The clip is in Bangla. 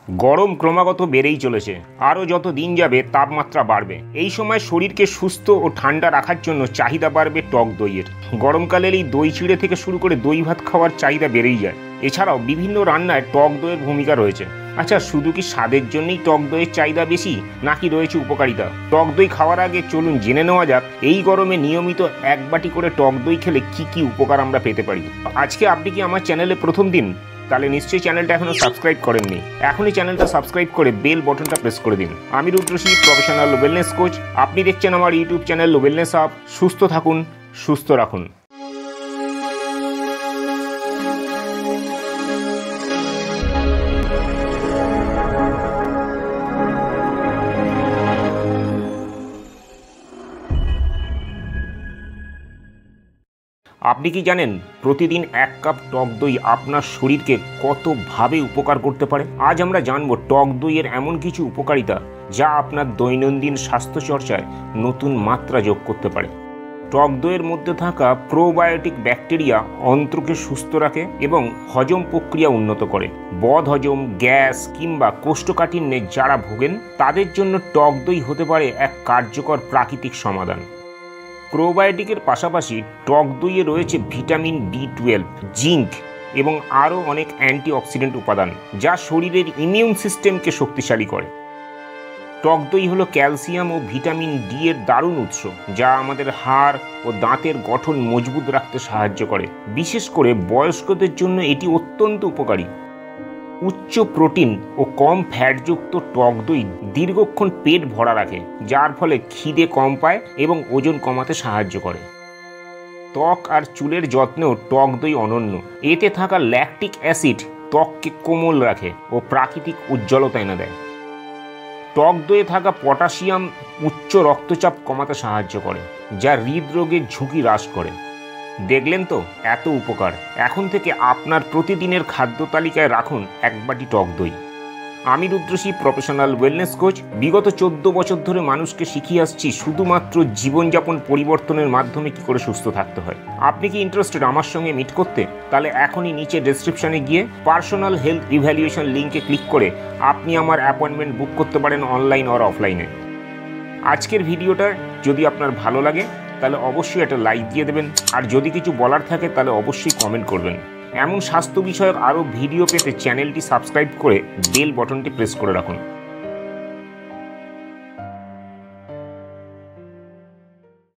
গরম ক্রমাগত বেড়েই চলেছে। আরও যত দিন যাবে তাপমাত্রা বাড়বে। এই সময় শরীরকে সুস্থ ও ঠান্ডা রাখার জন্য চাহিদা বাড়বে টক দইয়ের। গরমকালের এই দই চিড়ে থেকে শুরু করে দই ভাত খাওয়ার চাহিদা বেড়েই যায়। এছাড়াও বিভিন্ন রান্নায় টক দইয়ের ভূমিকা রয়েছে। আচ্ছা, শুধু কি স্বাদের জন্যই টক দইয়ের চাহিদা বেশি, নাকি রয়েছে উপকারিতা? টক দই খাওয়ার আগে চলুন জেনে নেওয়া যাক এই গরমে নিয়মিত এক বাটি করে টক দই খেলে কি কি উপকার আমরা পেতে পারি। আজকে আপনি কি আমার চ্যানেলে প্রথম দিন? তাহলে নিশ্চয়ই চ্যানেলটা এখনো সাবস্ক্রাইব করেননি। এখনই চ্যানেলটা সাবস্ক্রাইব করে বেল বটনটা প্রেস করে দিন। আমি রুদ্রশ্রী, প্রফেশনাল ওয়েলনেস কোচ। আপনি দেখছেন আমার ইউটিউব চ্যানেল ওয়েলনেস আপ। সুস্থ থাকুন, সুস্থ রাখুন। আপনি কি জানেন প্রতিদিন এক কাপ টক দই আপনার শরীরকে কতভাবে উপকার করতে পারে? আজ আমরা জানব টক দইয়ের এমন কিছু উপকারিতা যা আপনার দৈনন্দিন স্বাস্থ্যচর্চায় নতুন মাত্রা যোগ করতে পারে। টক দইয়ের মধ্যে থাকা প্রোবায়োটিক ব্যাকটেরিয়া অন্ত্রকে সুস্থ রাখে এবং হজম প্রক্রিয়া উন্নত করে। বদহজম, গ্যাস কিংবা কোষ্ঠকাঠিন্যে যারা ভোগেন তাদের জন্য টক দই হতে পারে এক কার্যকর প্রাকৃতিক সমাধান। প্রোবায়োটিকের পাশাপাশি টক দইয়ে রয়েছে ভিটামিন বি12, জিঙ্ক এবং আরও অনেক অ্যান্টিঅক্সিডেন্ট উপাদান যা শরীরের ইমিউন সিস্টেমকে শক্তিশালী করে। টক দই হলো ক্যালসিয়াম ও ভিটামিন ডি এর দারুণ উৎস, যা আমাদের হাড় ও দাঁতের গঠন মজবুত রাখতে সাহায্য করে। বিশেষ করে বয়স্কদের জন্য এটি অত্যন্ত উপকারী। উচ্চ প্রোটিন ও কম ফ্যাটযুক্ত টক দই দীর্ঘক্ষণ পেট ভরা রাখে, যার ফলে খিদে কম পায় এবং ওজন কমাতে সাহায্য করে। ত্বক আর চুলের যত্নেও টক দই অনন্য। এতে থাকা ল্যাকটিক অ্যাসিড ত্বককে কোমল রাখে ও প্রাকৃতিক উজ্জ্বলতা এনে দেয়। টক দইয়ে থাকা পটাশিয়াম উচ্চ রক্তচাপ কমাতে সাহায্য করে, যা হৃদরোগের ঝুঁকি হ্রাস করে। দেখলেন তো এত উপকার। এখন থেকে আপনার প্রতিদিনের খাদ্য তালিকায় রাখুন এক বাটি টক দই। আমি রুদ্রশ্রী, প্রফেশনাল ওয়েলনেস কোচ। বিগত 14 বছর ধরে মানুষকে শিখিয়ে আসছি শুধুমাত্র জীবনযাপন পরিবর্তনের মাধ্যমে কি করে সুস্থ থাকতে হয়। আপনি কি ইন্টারেস্টেড আমার সঙ্গে মিট করতে? তাহলে এখনই নিচে ডেসক্রিপশনে গিয়ে পার্সোনাল হেলথ ইভ্যালুয়েশন লিঙ্কে ক্লিক করে আপনি আমার অ্যাপয়েন্টমেন্ট বুক করতে পারেন, অনলাইন অর অফলাইনে। আজকের ভিডিওটা যদি আপনার ভালো লাগে তাহলে অবশ্যই একটা লাইক দিয়ে দেবেন, আর যদি কিছু বলার থাকে তাহলে অবশ্যই কমেন্ট করবেন। এমন স্বাস্থ্য বিষয়ক আরও ভিডিও পেতে চ্যানেলটি সাবস্ক্রাইব করে বেল বটনটি প্রেস করে রাখুন।